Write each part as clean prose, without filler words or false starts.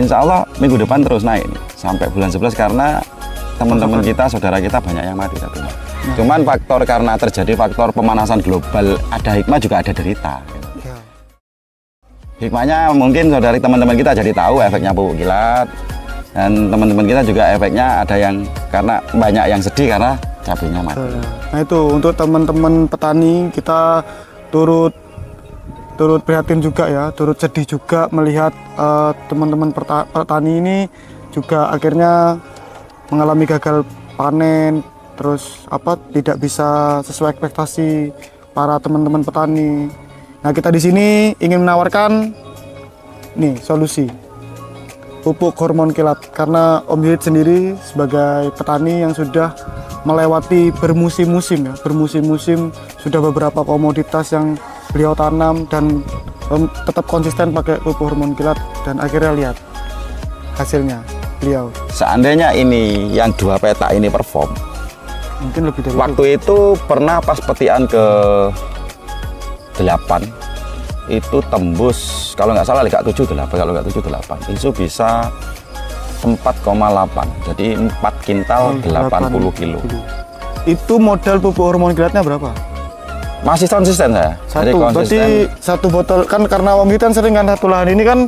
insya Allah minggu depan terus naik nih, sampai bulan 11 karena teman-teman kita, saudara kita banyak yang mati satu. Cuman faktor karena terjadi faktor pemanasan global, ada hikmah juga ada derita. Hikmahnya mungkin saudari teman-teman kita jadi tahu efeknya pupuk kilat, dan teman-teman kita juga efeknya ada yang karena banyak yang sedih karena cabenya mati. Nah itu untuk teman-teman petani kita turut prihatin juga ya, turut sedih juga melihat teman-teman petani ini juga akhirnya mengalami gagal panen, terus tidak bisa sesuai ekspektasi para teman-teman petani. Nah kita di sini ingin menawarkan nih solusi pupuk hormon kilat, karena Om Yuyit sendiri sebagai petani yang sudah melewati bermusim-musim ya, bermusim-musim sudah beberapa komoditas yang beliau tanam dan tetap konsisten pakai pupuk hormon kilat, dan akhirnya lihat hasilnya beliau. Seandainya ini yang 2 petak ini perform, mungkin lebih dari waktu itu pernah pas petian ke 8 itu tembus, kalau nggak salah Liga 78, kalau nggak 78 itu bisa 4,8, jadi 4 kintal 80 kilo. Itu modal pupuk hormon kilatnya berapa? Masih konsisten saya. Satu, berarti 1 botol kan, karena Om Yuyit kan sering kan satu lahan ini kan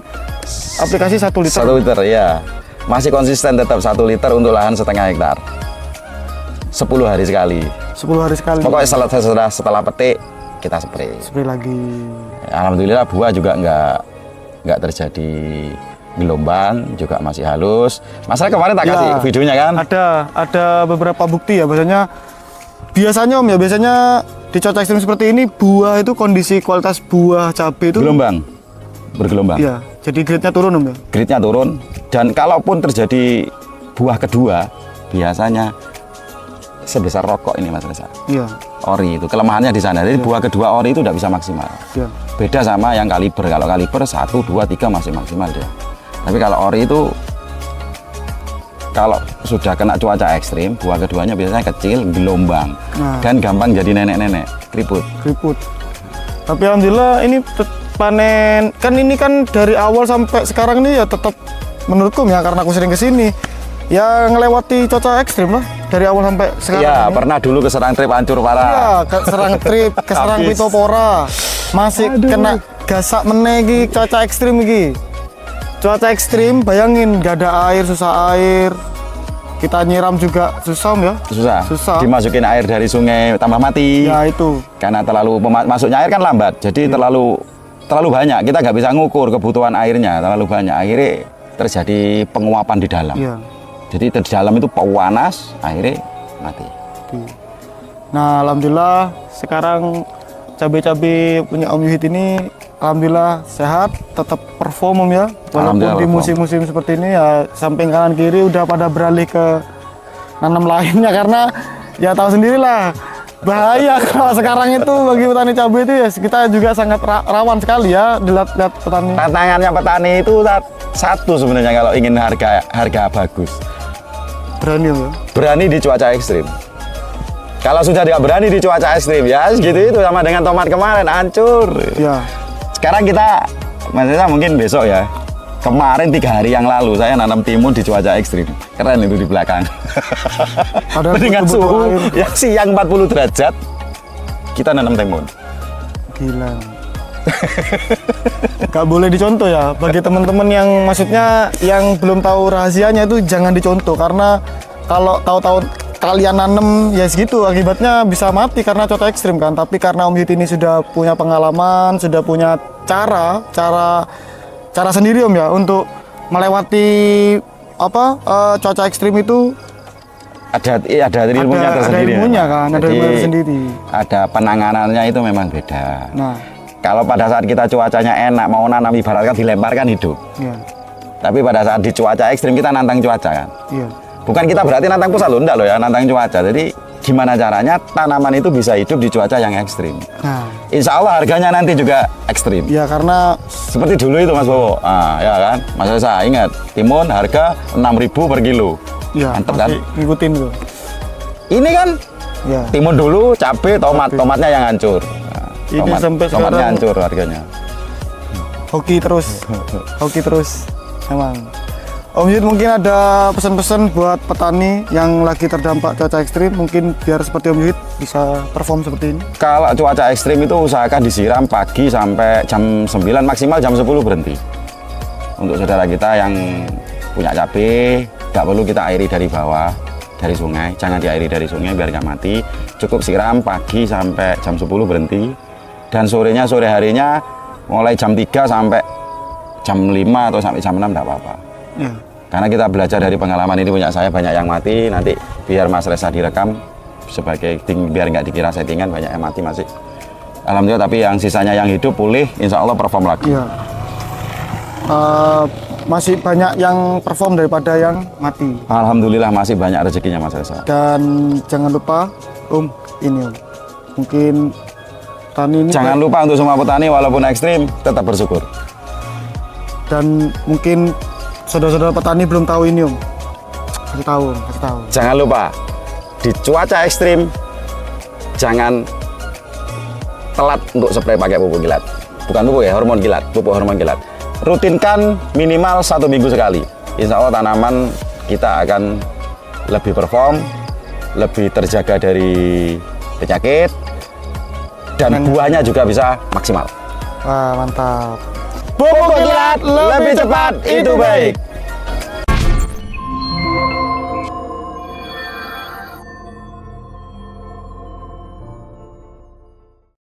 aplikasi 1 liter. 1 liter ya, masih konsisten tetap 1 liter untuk lahan setengah hektar. 10 hari sekali. 10 hari sekali. Pokoknya setelah petik kita spray. Spray lagi. Alhamdulillah buah juga nggak terjadi gelombang, juga masih halus. Masalah kemarin tak kasih videonya kan? Ada beberapa bukti ya, biasanya Om ya, biasanya di cuaca ekstrim seperti ini buah itu kondisi kualitas buah cabai itu bergelombang. Iya, jadi grade-nya turun Om ya. Grade-nya turun, dan kalaupun terjadi buah kedua biasanya sebesar rokok ini Mas Reza. Iya. Ori itu kelemahannya di sana. Jadi buah kedua ori itu udah bisa maksimal. Iya. Beda sama yang kaliber. Kalau kaliber 1, 2, 3 masih maksimal dia. Tapi kalau ori itu kalau sudah kena cuaca ekstrim, buah keduanya biasanya kecil, gelombang, dan gampang jadi nenek-nenek, keriput. Tapi alhamdulillah ini panen kan, ini kan dari awal sampai sekarang ini ya tetap menurutku ya, karena aku sering kesini ya ngelewati cuaca ekstrim lah dari awal sampai sekarang. Iya, pernah dulu keserang trip hancur parah. Iya, keserang trip, keserang pitopora, masih kena gasak menegi cuaca ekstrim iki. Cuaca ekstrim, bayangin gak ada air, susah air. Kita nyiram juga susah Om ya. Susah. Dimasukin air dari sungai tambah mati. Ya itu. Karena terlalu masuknya air kan lambat, jadi terlalu banyak. Kita nggak bisa ngukur kebutuhan airnya, terlalu banyak. Akhirnya terjadi penguapan di dalam. Ya. Jadi di dalam itu panas, akhirnya mati. Nah alhamdulillah sekarang cabai-cabai punya Om Yuyit ini alhamdulillah sehat, tetap perform Om ya. Walaupun di musim-musim seperti ini ya, samping kanan kiri udah pada beralih ke nanam lainnya, karena ya tahu sendirilah bahaya kalau sekarang itu bagi petani cabai itu ya, kita juga sangat rawan sekali ya dilihat petani. Tantangannya petani itu satu sebenarnya kalau ingin harga bagus. Berani ya? Berani di cuaca ekstrim. Kalau sudah tidak berani di cuaca ekstrim ya gitu, itu sama dengan tomat kemarin hancur. Ya. Sekarang kita maksudnya mungkin besok ya. Kemarin 3 hari yang lalu saya nanam timun di cuaca ekstrim. Keren itu di belakang. Dengan suhu yang siang 40 derajat kita nanam timun. Gila. Gak boleh dicontoh ya, bagi teman-teman yang maksudnya yang belum tahu rahasianya itu jangan dicontoh, karena kalau tahu-tahu kalian nanam ya segitu akibatnya bisa mati karena cuaca ekstrim kan. Tapi karena Om Yuyit ini sudah punya pengalaman, sudah punya cara sendiri Om ya untuk melewati cuaca ekstrim itu. Ada ilmunya tersendiri. Ada ilmunya kan, ada ilmunya tersendiri. Ada penanganannya itu memang beda. Nah, kalau pada saat kita cuacanya enak, mau nanam ibaratkan dilemparkan hidup. Iya. Tapi pada saat di cuaca ekstrim kita nantang cuaca kan. Iya. Bukan kita berarti nantang pusat loh, enggak loh ya, nantang cuaca. Jadi gimana caranya tanaman itu bisa hidup di cuaca yang ekstrim. Nah, insya Allah harganya nanti juga ekstrim. Ya karena seperti dulu itu Mas Bowo. Ya kan, Mas Reza ingat timun harga 6.000 per kilo. Iya. Mantap kan? Ngikutin tuh. Ini kan ya. Timun dulu, cabai, tomatnya yang hancur. Ini sampai tomatnya sekarang hancur harganya. Hoki terus, emang. Om Yud, mungkin ada pesan-pesan buat petani yang lagi terdampak cuaca ekstrim, mungkin biar seperti Om Yud bisa perform seperti ini. Kalau cuaca ekstrim itu usahakan disiram pagi sampai jam 9, maksimal jam 10 berhenti. Untuk saudara kita yang punya cabai, nggak perlu kita airi dari bawah, dari sungai. Jangan diairi dari sungai biar nggak mati. Cukup siram pagi sampai jam 10 berhenti. Dan sore harinya mulai jam 3 sampai jam 5 atau sampai jam 6 nggak apa-apa. Ya. Karena kita belajar dari pengalaman ini, punya saya banyak yang mati, nanti biar Mas Resa direkam sebagai biar nggak dikira settingan, banyak yang mati masih. Alhamdulillah, tapi yang sisanya yang hidup pulih, insya Allah perform lagi. Ya. Masih banyak yang perform daripada yang mati. Alhamdulillah masih banyak rezekinya Mas Resa. Dan jangan lupa ini mungkin petani ini jangan lupa untuk semua petani walaupun ekstrim tetap bersyukur. Dan mungkin saudara-saudara petani belum tahu ini kasih tahu. Jangan lupa di cuaca ekstrim jangan telat untuk spray pakai pupuk kilat. Bukan pupuk ya, hormon kilat, pupuk hormon kilat. Rutinkan minimal 1 minggu sekali. Insya Allah tanaman kita akan lebih perform, lebih terjaga dari penyakit, dan buahnya juga bisa maksimal. Wah, mantap. Pupuk kilat lebih cepat, itu baik.